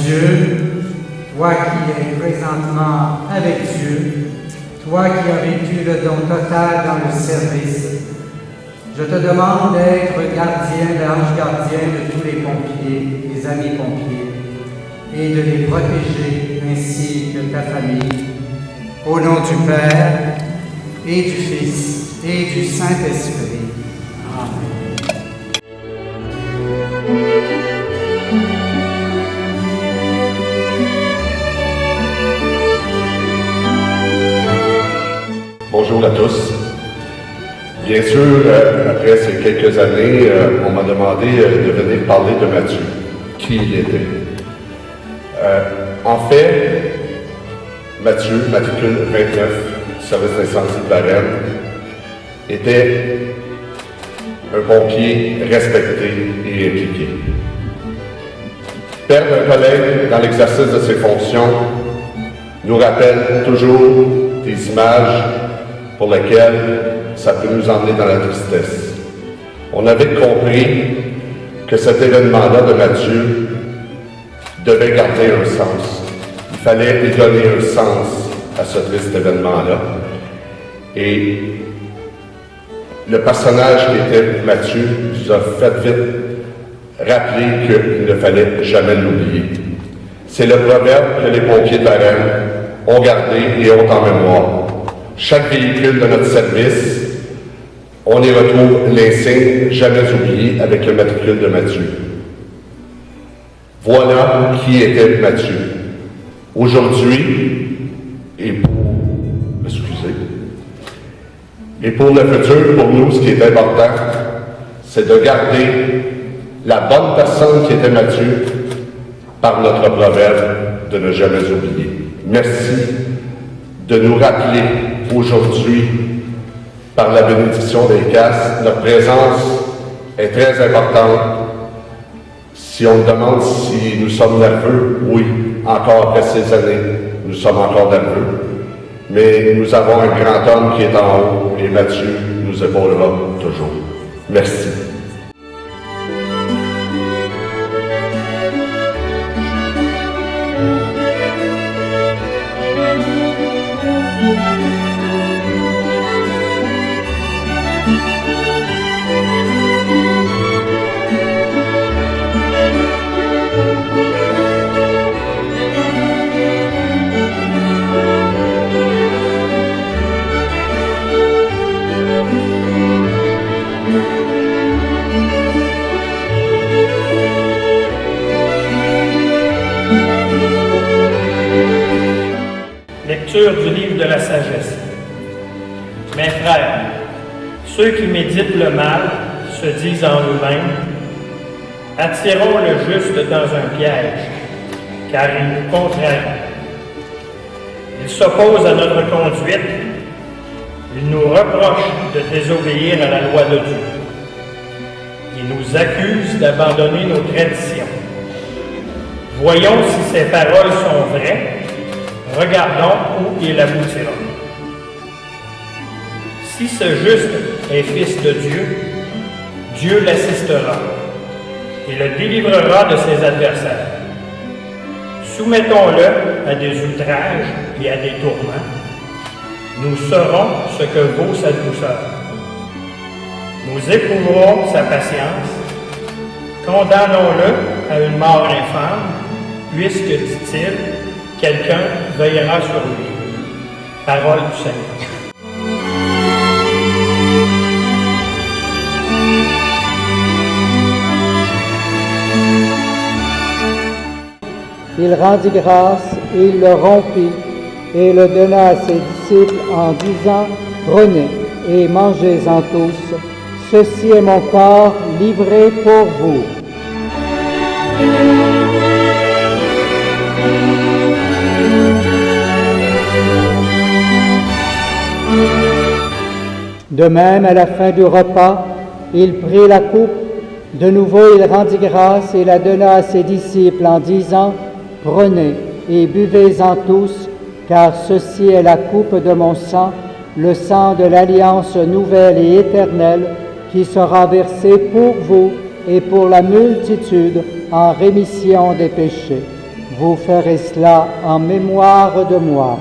Dieu, toi qui es présentement avec Dieu, toi qui as vécu le don total dans le service, je te demande d'être gardien, l'ange gardien de tous les pompiers, les amis pompiers, et de les protéger ainsi que ta famille. Au nom du Père, et du Fils, et du Saint-Esprit. Amen. Bonjour à tous. Bien sûr, après ces quelques années, on m'a demandé de venir parler de Mathieu, qui il était. En fait, Mathieu, matricule 29, service d'incendie de Varennes, était un pompier respecté et impliqué. Père d'un collègue dans l'exercice de ses fonctions nous rappelle toujours des images pour lesquelles ça peut nous emmener dans la tristesse. On avait compris que cet événement-là de Mathieu devait garder un sens. Il fallait lui donner un sens à ce triste événement-là. Et le personnage qui était Mathieu nous a fait vite rappeler qu'il ne fallait jamais l'oublier. C'est le proverbe que les pompiers de Varennes ont gardé et ont en mémoire. Chaque véhicule de notre service, on y retrouve l'insigne jamais oublié avec le matricule de Mathieu. Voilà qui était Mathieu. Aujourd'hui, et pour le futur, pour nous, ce qui est important, c'est de garder la bonne personne qui était Mathieu par notre proverbe de ne jamais oublier. Merci de nous rappeler aujourd'hui, par la bénédiction des casses, notre présence est très importante. Si on me demande si nous sommes nerveux, oui, encore après ces années, nous sommes encore nerveux. Mais nous avons un grand homme qui est en haut et Mathieu nous épaulera toujours. Merci. Lecture du livre de la sagesse. Mes frères, ceux qui méditent le mal se disent en eux-mêmes, attirons le juste dans un piège, car il nous contrarie. Il s'oppose à notre conduite, il nous reproche de désobéir à la loi de Dieu. Il nous accuse d'abandonner nos traditions. Voyons si ces paroles sont vraies. Regardons où il aboutira. Si ce juste est fils de Dieu, Dieu l'assistera et le délivrera de ses adversaires. Soumettons-le à des outrages et à des tourments. Nous saurons ce que vaut sa douceur. Nous éprouverons sa patience. Condamnons-le à une mort infâme, puisque, dit-il, quelqu'un veillera sur lui. Parole du Seigneur. Il rendit grâce, et il le rompit, et le donna à ses disciples. disciples en disant, prenez et mangez-en tous, ceci est mon corps livré pour vous. De même, à la fin du repas, il prit la coupe. De nouveau, il rendit grâce et la donna à ses disciples en disant, « Prenez et buvez-en tous, car ceci est la coupe de mon sang, le sang de l'alliance nouvelle et éternelle, qui sera versé pour vous et pour la multitude en rémission des péchés. Vous ferez cela en mémoire de moi. »